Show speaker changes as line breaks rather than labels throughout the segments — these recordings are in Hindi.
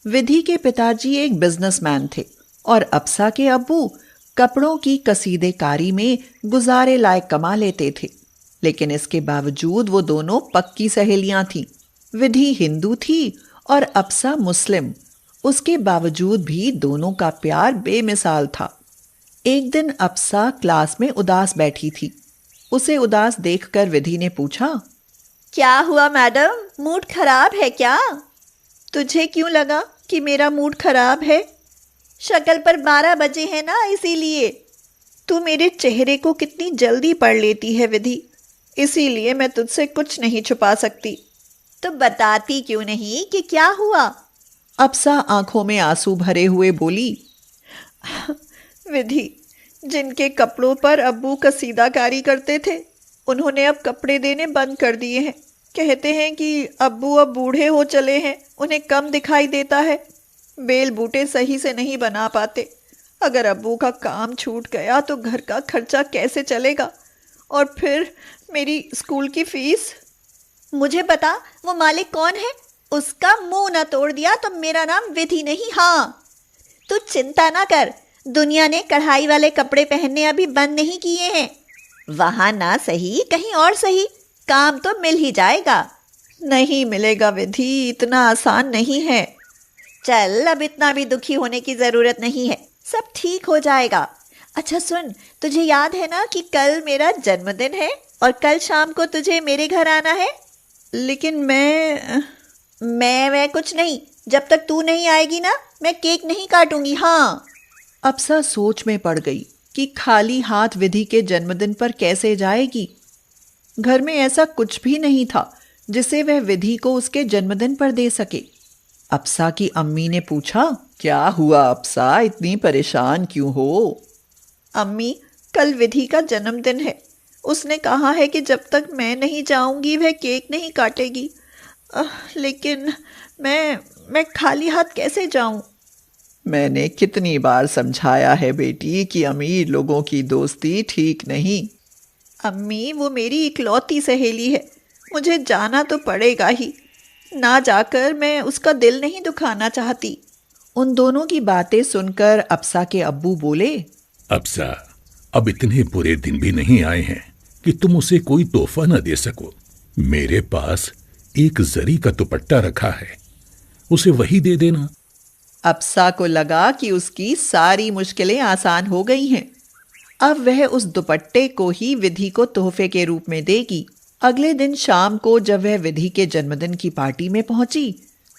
विधि के पिताजी एक बिजनेसमैन थे और अप्सा के अब्बू कपड़ों की कसीदेकारी में गुजारे लायक कमा लेते थे। लेकिन इसके बावजूद वो दोनों पक्की सहेलियां थीं। विधि हिंदू थी और अप्सा मुस्लिम। उसके बावजूद भी दोनों का प्यार बेमिसाल था। एक दिन अप्सा क्लास में उदास बैठी थी। उसे उदास देखकर विधि ने पूछा,
क्या हुआ मैडम, मूड खराब है क्या?
तुझे क्यों लगा कि मेरा मूड खराब है?
शक्ल पर 12 बजे है ना, इसीलिए।
तू मेरे चेहरे को कितनी जल्दी पढ़ लेती है विधि, इसीलिए मैं तुझसे कुछ नहीं छुपा सकती।
तो बताती क्यों नहीं कि क्या हुआ?
अप्सा आंखों में आंसू भरे हुए बोली, विधि, जिनके कपड़ों पर अब्बू कसीदाकारी करते थे, उन्होंने अब कपड़े देने बंद कर दिए हैं। कहते हैं कि अब्बू अब बूढ़े हो चले हैं, उन्हें कम दिखाई देता है, बेल बूटे सही से नहीं बना पाते। अगर अब्बू का काम छूट गया तो घर का खर्चा कैसे चलेगा? और फिर मेरी स्कूल की फीस।
मुझे बता, वो मालिक कौन है? उसका मुंह ना तोड़ दिया तो मेरा नाम विधि नहीं। हाँ, तू चिंता ना कर, दुनिया ने कढ़ाई वाले कपड़े पहनने अभी बंद नहीं किए हैं। वहां ना सही, कहीं और सही, काम तो मिल ही जाएगा।
नहीं मिलेगा विधि, इतना आसान नहीं है।
चल, अब इतना भी दुखी होने की जरूरत नहीं है, सब ठीक हो जाएगा। अच्छा सुन, तुझे याद है ना कि कल मेरा जन्मदिन है और कल शाम को तुझे मेरे घर आना है?
लेकिन मैं
कुछ नहीं, जब तक तू नहीं आएगी ना, मैं केक नहीं काटूंगी। हाँ।
अप्सा सोच में पड़ गई कि खाली हाथ विधि के जन्मदिन पर कैसे जाएगी। घर में ऐसा कुछ भी नहीं था जिसे वह विधि को उसके जन्मदिन पर दे सके। अप्सा की अम्मी ने पूछा, क्या हुआ अप्सा, इतनी परेशान क्यों हो? अम्मी, कल विधि का जन्मदिन है। उसने कहा है कि जब तक मैं नहीं जाऊंगी वह केक नहीं काटेगी। लेकिन मैं खाली हाथ कैसे जाऊं? मैंने कितनी बार समझाया है बेटी कि अमीर लोगों की दोस्ती ठीक नहीं। अम्मी, वो मेरी इकलौती सहेली है, मुझे जाना तो पड़ेगा ही। ना जाकर मैं उसका दिल नहीं दुखाना चाहती। उन दोनों की बातें सुनकर अप्सा के अब्बू बोले,
अप्सा, अब इतने बुरे दिन भी नहीं आए हैं कि तुम उसे कोई तोहफा न दे सको। मेरे पास एक जरी का दुपट्टा रखा है, उसे वही दे देना।
अप्सा को लगा कि उसकी सारी मुश्किलें आसान हो गई हैं। अब वह उस दुपट्टे को ही विधि को तोहफे के रूप में देगी। अगले दिन शाम को जब वह विधि के जन्मदिन की पार्टी में पहुंची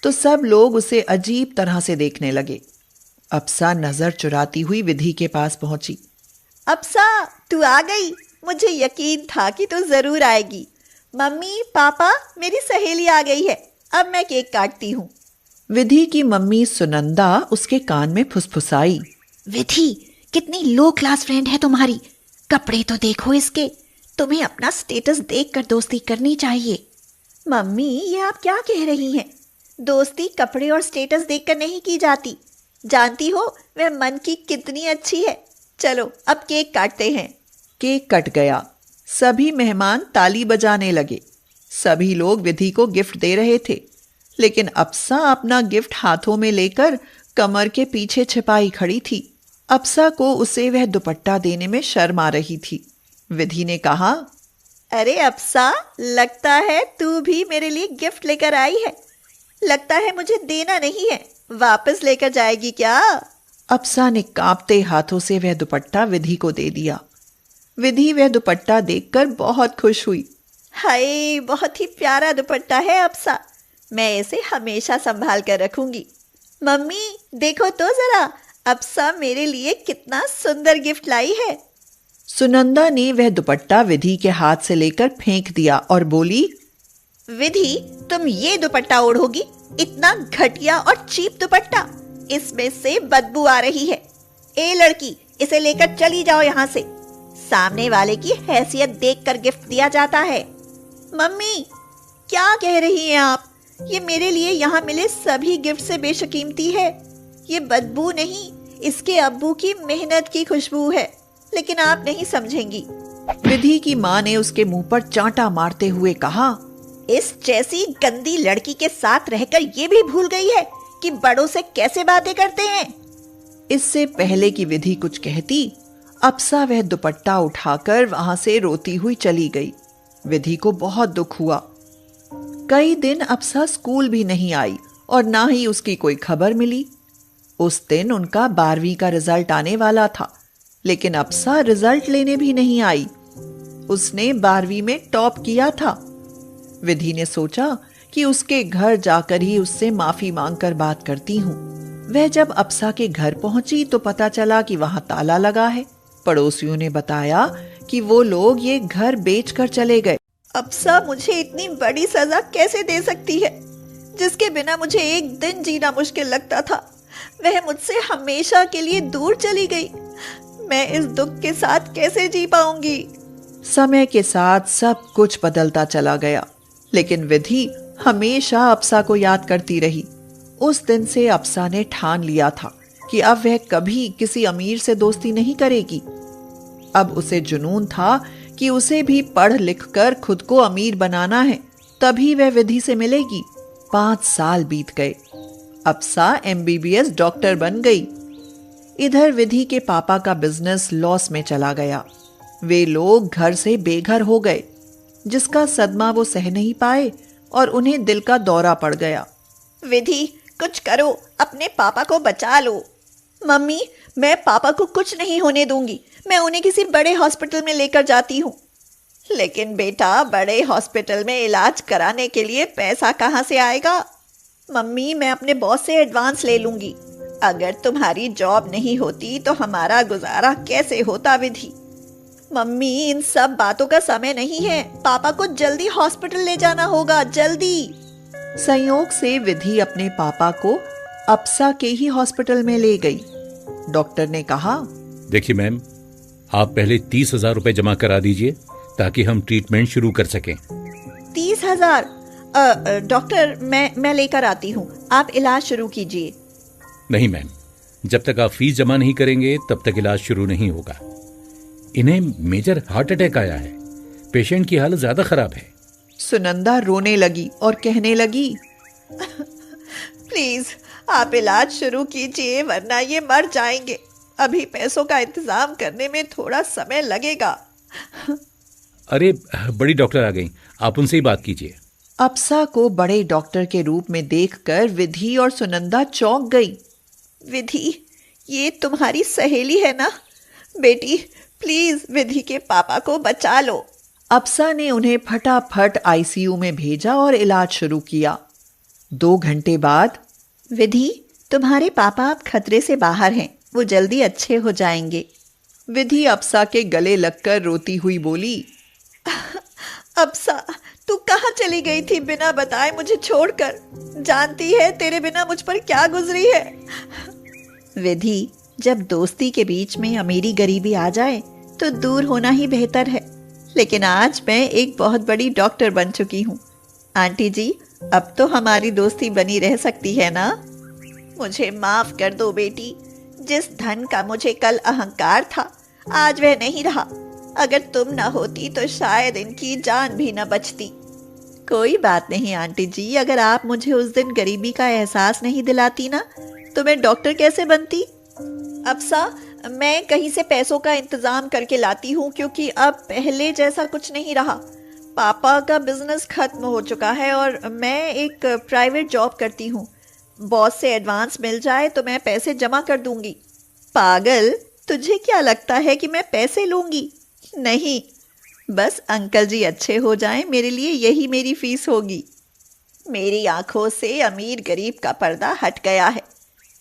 तो सब लोग उसे अजीब तरह से देखने लगे। अप्सा नजर चुराती हुई विधि के पास पहुंची।
अप्सा, तू आ गई। मुझे यकीन था कि तू जरूर आएगी। मम्मी, पापा, मेरी सहेली आ गई है, अब मैं केक काटती हूँ।
विधि की मम्मी सुनंदा उसके कान में फुसफुसाई,
विधि, कितनी लो क्लास फ्रेंड है तुम्हारी। कपड़े तो देखो इसके, तुम्हें अपना स्टेटस देखकर दोस्ती करनी चाहिए। मम्मी, ये आप क्या कह रही हैं? दोस्ती कपड़े और स्टेटस देखकर नहीं की जाती। जानती हो वह मन की कितनी अच्छी है। चलो अब केक काटते हैं।
केक कट गया। सभी मेहमान ताली बजाने लगे। सभी लोग विधि को गिफ्ट दे रहे थे, लेकिन अप्सा अपना गिफ्ट हाथों में लेकर कमर के पीछे छिपाई खड़ी थी। अप्सा को उसे वह दुपट्टा देने में शर्म आ रही थी। विधि ने कहा,
अरे अप्सा, लगता है तू भी मेरे लिए गिफ्ट लेकर आई है। लगता है मुझे देना नहीं है, वापस लेकर जाएगी क्या?
अप्सा ने कांपते हाथों से वह दुपट्टा विधि को दे दिया। विधि वह दुपट्टा देखकर बहुत खुश हुई।
हाय, बहुत ही प्यारा दुपट्टा है अप्सा, मैं इसे हमेशा संभाल कर रखूंगी। मम्मी, देखो तो जरा, अप्सा मेरे लिए कितना सुंदर गिफ्ट लाई है।
सुनंदा ने वह दुपट्टा विधि के हाथ से लेकर फेंक दिया और बोली,
विधि, तुम ये दुपट्टा ओढ़ोगी? इतना घटिया और चीप दुपट्टा, इसमें से बदबू आ रही है। ए लड़की, इसे लेकर चली जाओ यहाँ से। सामने वाले की हैसियत देखकर गिफ्ट दिया जाता है। मम्मी, क्या कह रही हैं आप? ये मेरे लिए यहाँ मिले सभी गिफ्ट से बेशकीमती है। ये बदबू नहीं, इसके अब्बू की मेहनत की खुशबू है, लेकिन आप नहीं समझेंगी।
विधि की माँ ने उसके मुंह पर चांटा मारते हुए कहा,
इस जैसी गंदी लड़की के साथ रहकर ये भी भूल गई है कि बड़ों से कैसे बातें करते हैं।
इससे पहले कि विधि कुछ कहती, अप्सा वह दुपट्टा उठाकर वहां से रोती हुई चली गई। विधि को बहुत दुख हुआ। कई दिन अप्सा स्कूल भी नहीं आई और ना ही उसकी कोई खबर मिली। उस दिन उनका 12वीं का रिजल्ट आने वाला था, लेकिन अप्सा रिजल्ट लेने भी नहीं आई। उसने 12वीं में टॉप किया था। विधि ने सोचा कि उसके घर जाकर ही उससे माफी मांगकर बात करती हूँ। वह जब अप्सा के घर पहुंची तो पता चला कि वहां ताला लगा है। पड़ोसियों ने बताया कि वो लोग ये घर बेचकर चले गए।
अप्सा मुझे इतनी बड़ी सजा कैसे दे सकती है, जिसके बिना मुझे एक दिन जीना मुश्किल लगता था। वह मुझसे हमेशा के लिए दूर चली गई। मैं इस दुख के साथ कैसे जी पाऊंगी।
समय के साथ सब कुछ बदलता चला गया, लेकिन विधि हमेशा अप्सा को याद करती रही। उस दिन से अप्सा ने ठान लिया था कि अब वह कभी किसी अमीर से दोस्ती नहीं करेगी। अब उसे जुनून था कि उसे भी पढ़ लिख कर खुद को अमीर बनाना है, तभी वह विधि से मिलेगी। 5 साल बीत गए। अप्सा MBBS डॉक्टर बन गई। इधर विधि के पापा का बिजनेस लॉस में चला गया। वे लोग घर से बेघर हो गए, जिसका सदमा वो सह नहीं पाए और उन्हें दिल का दौरा पड़ गया।
विधि, कुछ करो, अपने पापा को बचा लो। मम्मी, मैं पापा को कुछ नहीं होने दूंगी। मैं उन्हें किसी बड़े हॉस्पिटल में लेकर जाती हूँ। लेकिन बेटा, बड़े हॉस्पिटल में इलाज कराने के लिए पैसा कहाँ से आएगा? मम्मी, मैं अपने बॉस से एडवांस ले लूंगी। अगर तुम्हारी जॉब नहीं होती तो हमारा गुजारा कैसे होता विधि? मम्मी, इन सब बातों का समय नहीं है। पापा को जल्दी हॉस्पिटल ले जाना होगा, जल्दी।
संयोग से विधि अपने पापा को अप्सा के ही हॉस्पिटल में ले गई। डॉक्टर ने कहा,
देखिए मैम, आप पहले 30,000 रुपए जमा करा दीजिए ताकि हम ट्रीटमेंट शुरू कर सकें।
30,000? डॉक्टर, मैं लेकर आती हूँ, आप इलाज शुरू कीजिए।
नहीं मैम, जब तक आप फीस जमा नहीं करेंगे तब तक इलाज शुरू नहीं होगा। इन्हें मेजर हार्ट अटैक आया है। पेशेंट की हालत ज्यादा खराब है।
सुनंदा रोने लगी और कहने लगी,
प्लीज आप इलाज शुरू कीजिए, वरना ये मर जाएंगे। अभी पैसों का इंतजाम करने में थोड़ा समय लगेगा।
अरे बड़ी डॉक्टर आ गई, आप उनसे ही बात कीजिए।
अप्सा को बड़े डॉक्टर के रूप में देखकर विधि और सुनंदा चौंक गई।
विधि, ये तुम्हारी सहेली है ना? बेटी, प्लीज विधि के पापा को बचा लो।
अप्सा ने उन्हें फटाफट ICU में भेजा और इलाज शुरू किया। 2 घंटे बाद,
विधि, तुम्हारे पापा अब खतरे से बाहर हैं, वो जल्दी अच्छे हो जाएंगे।
विधि अप्सा के गले लगकर रोती हुई बोली,
अप्सा, तू कहाँ चली गई थी बिना बताए मुझे छोड़कर? जानती है तेरे बिना मुझ पर क्या गुजरी है। विधि, जब दोस्ती के बीच में अमीरी गरीबी आ जाए तो दूर होना ही बेहतर है। लेकिन आज मैं एक बहुत बड़ी डॉक्टर बन चुकी हूँ। आंटी जी, अब तो हमारी दोस्ती बनी रह सकती है ना? मुझे माफ कर दो बेटी। जिस धन का मुझे कल अहंकार था, आज वह नहीं रहा। अगर तुम न होती तो शायद इनकी जान भी न बचती। कोई बात नहीं आंटी जी, अगर आप मुझे उस दिन गरीबी का एहसास नहीं दिलाती ना, तो मैं डॉक्टर कैसे बनती? अप्सा, मैं कहीं से पैसों का इंतजाम करके लाती हूँ, क्योंकि अब पहले जैसा कुछ नहीं रहा। पापा का बिजनेस खत्म हो चुका है और मैं एक प्राइवेट जॉब करती हूँ। बॉस से एडवांस मिल जाए तो मैं पैसे जमा कर दूंगी। पागल, तुझे क्या लगता है कि मैं पैसे लूंगी? नहीं, बस अंकल जी अच्छे हो जाएं, मेरे लिए यही मेरी फीस होगी। मेरी आंखों से अमीर गरीब का पर्दा हट गया है।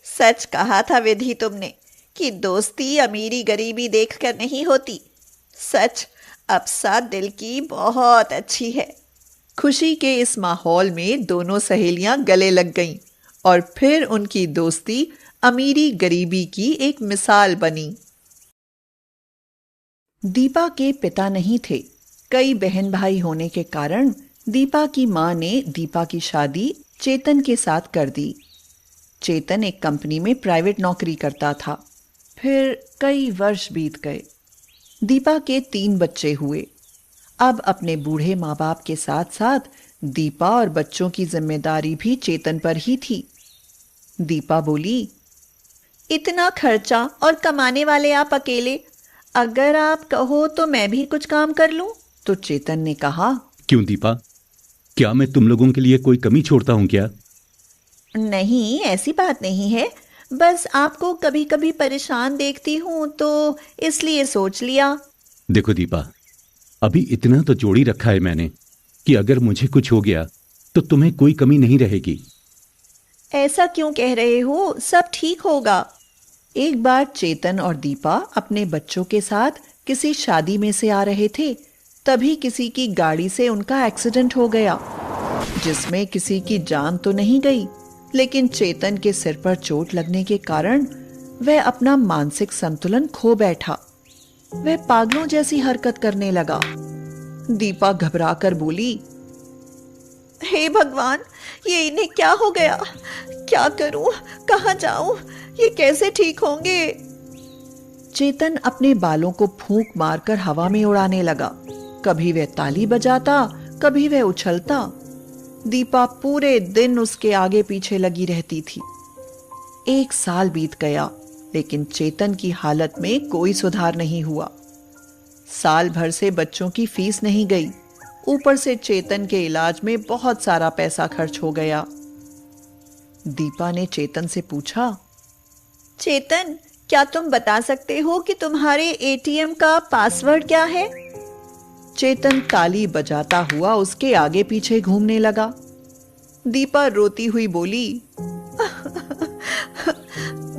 सच कहा था विधि तुमने कि दोस्ती अमीरी गरीबी देखकर नहीं होती। सच, अप्सा दिल की बहुत अच्छी है।
खुशी के इस माहौल में दोनों सहेलियां गले लग गईं और फिर उनकी दोस्ती अमीरी गरीबी की एक मिसाल बनी। दीपा के पिता नहीं थे। कई बहन भाई होने के कारण दीपा की मां ने दीपा की शादी चेतन के साथ कर दी। चेतन एक कंपनी में प्राइवेट नौकरी करता था। फिर कई वर्ष बीत गए। दीपा के 3 बच्चे हुए। अब अपने बूढ़े माँ बाप के साथ साथ दीपा और बच्चों की जिम्मेदारी भी चेतन पर ही थी। दीपा बोली।
इतना खर्चा और कमाने वाले आप अकेले, अगर आप कहो तो मैं भी कुछ काम कर लूं।
तो चेतन ने कहा,
क्यों दीपा, क्या मैं तुम लोगों के लिए कोई कमी छोड़ता हूं क्या?
नहीं, ऐसी बात नहीं है, बस आपको कभी कभी परेशान देखती हूं तो इसलिए सोच लिया।
देखो दीपा, अभी इतना तो जोड़ी रखा है मैंने कि अगर मुझे कुछ हो गया तो तुम्हें कोई कमी नहीं रहेगी।
ऐसा क्यों कह रहे हो, सब ठीक होगा।
एक बार चेतन और दीपा अपने बच्चों के साथ किसी शादी में से आ रहे थे, तभी किसी की गाड़ी से उनका एक्सीडेंट हो गया, जिसमें किसी की जान तो नहीं गई, लेकिन चेतन के सिर पर चोट लगने के कारण वह अपना मानसिक संतुलन खो बैठा। वह पागलों जैसी हरकत करने लगा। दीपा घबराकर बोली,
हे भगवान, ये इन्हें क्या हो गया? क्या करूं, कहां जाऊं, ये कैसे ठीक होंगे?
चेतन अपने बालों को फूंक मारकर हवा में उड़ाने लगा। कभी वह ताली बजाता, कभी वह उछलता। दीपा पूरे दिन उसके आगे पीछे लगी रहती थी। 1 साल बीत गया, लेकिन चेतन की हालत में कोई सुधार नहीं हुआ। साल भर से बच्चों की फीस नहीं गई, ऊपर से चेतन के इलाज में बहुत सारा पैसा खर्च हो गया। दीपा ने चेतन से पूछा,
चेतन, क्या तुम बता सकते हो कि तुम्हारे एटीएम का पासवर्ड क्या है?
चेतन ताली बजाता हुआ उसके आगे पीछे घूमने लगा। दीपा रोती हुई बोली,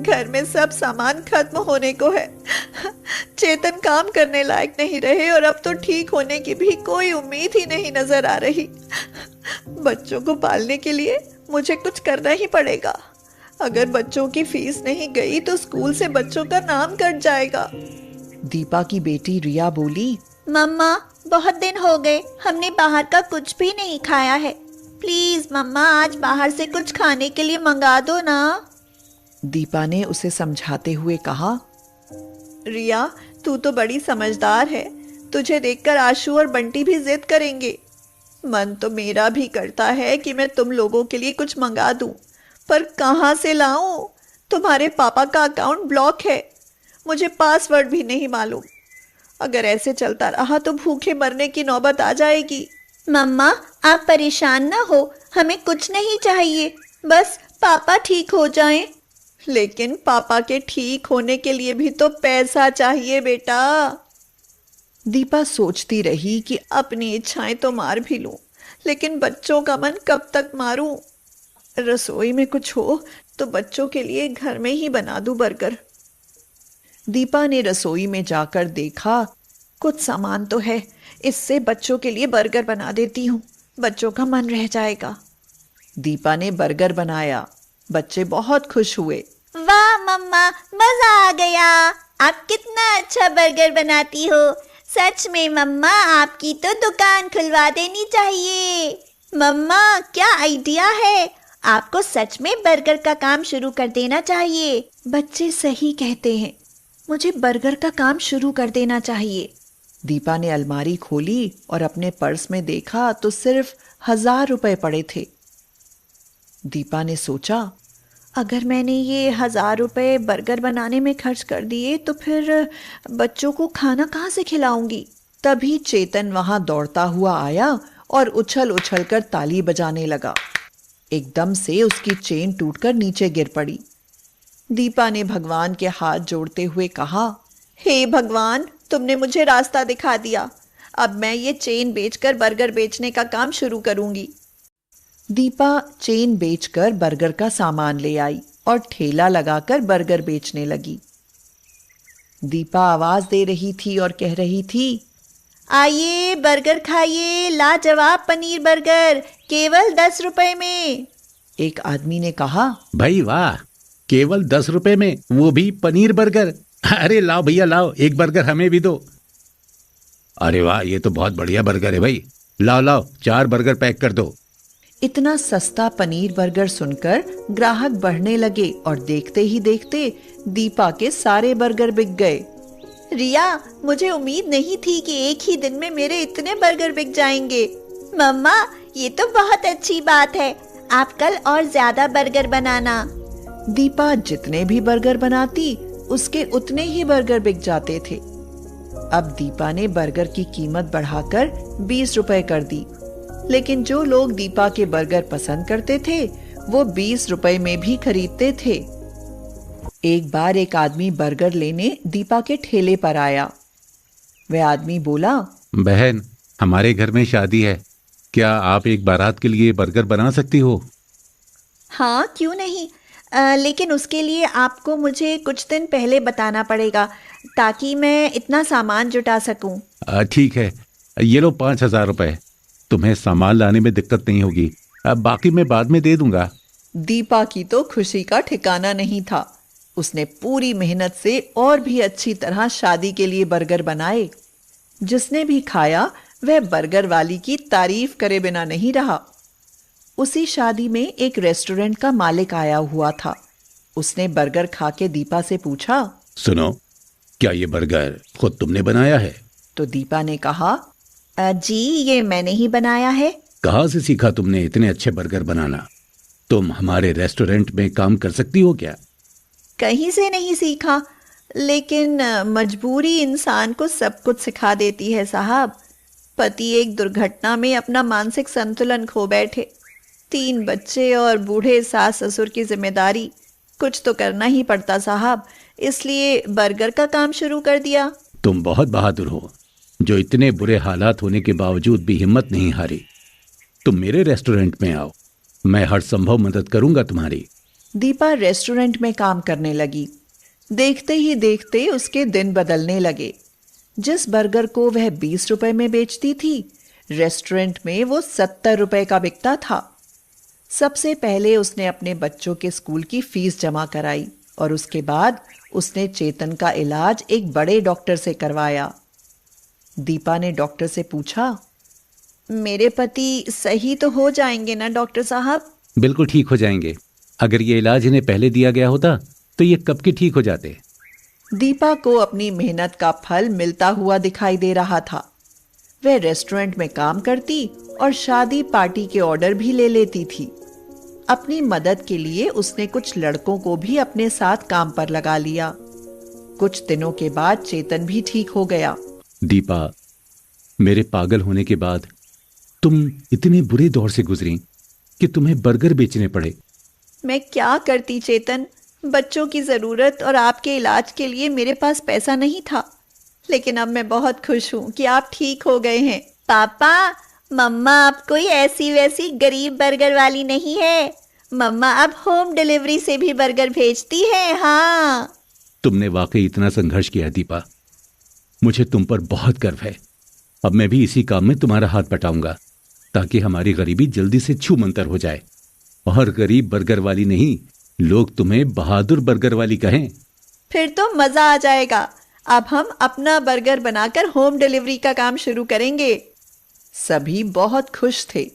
घर में सब सामान खत्म होने को है। चेतन काम करने लायक नहीं रहे और अब तो ठीक होने की भी कोई उम्मीद ही नहीं नजर आ रही। बच्चों को पालने के लिए मुझे कुछ करना ही पड़ेगा। अगर बच्चों की फीस नहीं गई तो स्कूल से बच्चों का नाम कट जाएगा।
दीपा की बेटी रिया बोली,
मम्मा, बहुत दिन हो गए हमने बाहर का कुछ भी नहीं खाया है। प्लीज मम्मा, आज बाहर से कुछ खाने के लिए मंगा दो ना।
दीपा ने उसे समझाते हुए कहा,
रिया, तू तो बड़ी समझदार है, तुझे देखकर आशु और बंटी भी जिद करेंगे। मन तो मेरा भी करता है कि मैं तुम लोगों के लिए कुछ मंगा दूं, पर कहां से लाऊं? तुम्हारे पापा का अकाउंट ब्लॉक है, मुझे पासवर्ड भी नहीं मालूम। अगर ऐसे चलता रहा तो भूखे मरने की नौबत आ जाएगी। मम्मा, आप परेशान ना हो, हमें कुछ नहीं चाहिए, बस पापा ठीक हो जाएं। लेकिन पापा के ठीक होने के लिए भी तो पैसा चाहिए बेटा।
दीपा सोचती रही कि
अपनी इच्छाएं तो मार भी लूं, लेकिन बच्चों का मन कब तक मारूं? रसोई में कुछ हो तो बच्चों के लिए घर में ही बना दूं बर्गर।
दीपा ने रसोई में जाकर देखा,
कुछ सामान तो है, इससे बच्चों के लिए बर्गर बना देती हूँ, बच्चों का मन रह जाएगा।
दीपा ने बर्गर बनाया। बच्चे बहुत खुश हुए।
वाह मम्मा, मजा आ गया, आप कितना अच्छा बर्गर बनाती हो। सच में मम्मा, आपकी तो दुकान खुलवा देनी चाहिए। मम्मा, क्या आइडिया है, आपको सच में बर्गर का काम शुरू कर देना चाहिए।
बच्चे सही कहते हैं, मुझे बर्गर का काम शुरू कर देना चाहिए। दीपा ने अलमारी खोली और अपने पर्स में देखा तो सिर्फ 1000 रुपए पड़े थे। दीपा ने सोचा,
अगर मैंने ये 1000 रुपए बर्गर बनाने में खर्च कर दिए तो फिर बच्चों को खाना कहाँ से खिलाऊंगी।
तभी चेतन वहां दौड़ता हुआ आया और उछल उछल कर ताली बजाने लगा। एकदम से उसकी चेन टूटकर नीचे गिर पड़ी। दीपा ने भगवान के हाथ जोड़ते हुए कहा,
हे भगवान, तुमने मुझे रास्ता दिखा दिया, अब मैं ये चेन बेचकर बर्गर बेचने का काम शुरू करूंगी।
दीपा चेन बेचकर बर्गर का सामान ले आई और ठेला लगाकर बर्गर बेचने लगी। दीपा आवाज दे रही थी और कह रही थी,
आइए बर्गर खाइए, लाजवाब पनीर बर्गर, केवल 10 रुपए में।
एक आदमी ने कहा,
भाई वाह, केवल 10 रुपए में, वो भी पनीर बर्गर। अरे लाओ भैया लाओ, एक बर्गर हमें भी दो। अरे वाह, ये तो बहुत बढ़िया बर्गर है भाई, लाओ लाओ 4 बर्गर पैक कर दो।
इतना सस्ता पनीर बर्गर सुनकर ग्राहक बढ़ने लगे और देखते ही देखते दीपा के सारे बर्गर बिक गए।
रिया, मुझे उम्मीद नहीं थी कि एक ही दिन में मेरे इतने बर्गर बिक जाएंगे। मम्मा, ये तो बहुत अच्छी बात है, आप कल और ज्यादा बर्गर बनाना।
दीपा जितने भी बर्गर बनाती उसके उतने ही बर्गर बिक जाते थे। अब दीपा ने बर्गर की कीमत बढ़ाकर 20 रुपए कर दी, लेकिन जो लोग दीपा के बर्गर पसंद करते थे वो 20 रुपए में भी खरीदते थे। एक बार एक आदमी बर्गर लेने दीपा के ठेले पर आया। वह आदमी बोला,
बहन, हमारे घर में शादी है, क्या आप एक बारात के लिए बर्गर बना सकती हो?
हाँ, क्यों नहीं। लेकिन उसके लिए आपको मुझे कुछ दिन पहले बताना पड़ेगा ताकि मैं इतना सामान जुटा सकूं।
ठीक है, ये लो 5,000 रुपए। तुम्हें सामान लाने में दिक्कत नहीं होगी, बाकी मैं बाद में दे दूंगा।
दीपा की तो खुशी का ठिकाना नहीं था। उसने पूरी मेहनत से और भी अच्छी तरह शादी के लिए बर्गर बनाए। जिसने भी खाया वह बर्गर वाली की तारीफ करे बिना नहीं रहा। उसी शादी में एक रेस्टोरेंट का मालिक आया हुआ था। उसने बर्गर खा के दीपा से पूछा,
सुनो, क्या ये बर्गर खुद तुमने बनाया है?
तो दीपा ने कहा,
जी ये मैंने ही बनाया है।
कहाँ से सीखा तुमने इतने अच्छे बर्गर बनाना? तुम हमारे रेस्टोरेंट में काम कर सकती हो क्या?
कहीं से नहीं सीखा, लेकिन मजबूरी इंसान को सब कुछ सिखा देती है साहब। पति एक दुर्घटना में अपना मानसिक संतुलन खो बैठे, 3 बच्चे और बूढ़े सास ससुर की जिम्मेदारी, कुछ तो करना ही पड़ता साहब, इसलिए बर्गर का काम शुरू कर दिया।
तुम बहुत बहादुर हो, जो इतने बुरे हालात होने के बावजूद भी हिम्मत नहीं हारी। तुम मेरे रेस्टोरेंट में आओ, मैं हर संभव मदद करूंगा तुम्हारी।
दीपा रेस्टोरेंट में काम करने लगी। देखते ही देखते उसके दिन बदलने लगे। जिस बर्गर को वह 20 रुपए में बेचती थी, रेस्टोरेंट में वो 70 रुपए का बिकता था। सबसे पहले उसने अपने बच्चों के स्कूल की फीस जमा कराई और उसके बाद उसने चेतन का इलाज एक बड़े डॉक्टर से करवाया। दीपा ने डॉक्टर से पूछा,
मेरे पति सही तो हो जाएंगे ना डॉक्टर साहब?
बिल्कुल ठीक हो जाएंगे। अगर ये इलाज इन्हें पहले दिया गया होता तो ये कब के ठीक हो जाते।
दीपा को अपनी मेहनत का फल मिलता हुआ दिखाई दे रहा था। वह रेस्टोरेंट में काम करती और शादी पार्टी के ऑर्डर भी ले लेती थी। अपनी मदद के लिए उसने कुछ लड़कों को भी अपने साथ काम पर लगा लिया। कुछ दिनों के बाद चेतन भी ठीक हो गया।
दीपा, मेरे पागल होने के बाद तुम इतने बुरे दौर से गुजरी कि तुम्हें बर्गर बेचने पड़े।
मैं क्या करती चेतन, बच्चों की जरूरत और आपके इलाज के लिए मेरे पास पैसा नहीं था। लेकिन अब मैं बहुत खुश हूँ कि आप ठीक हो गए हैं। पापा, मम्मा अब कोई ऐसी वैसी गरीब बर्गर वाली नहीं है। मम्मा अब होम डिलीवरी से भी बर्गर भेजती है। हाँ,
तुमने वाकई इतना संघर्ष किया दीपा, मुझे तुम पर बहुत गर्व है। अब मैं भी इसी काम में तुम्हारा हाथ बटाऊंगा ताकि हमारी गरीबी जल्दी से छूमंतर हो जाए और गरीब बर्गर वाली नहीं, लोग तुम्हें बहादुर बर्गर वाली कहें।
फिर तो मजा आ जाएगा। अब हम अपना बर्गर बनाकर होम डिलीवरी का काम शुरू करेंगे।
सभी बहुत खुश थे।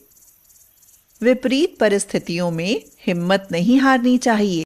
विपरीत परिस्थितियों में हिम्मत नहीं हारनी चाहिए।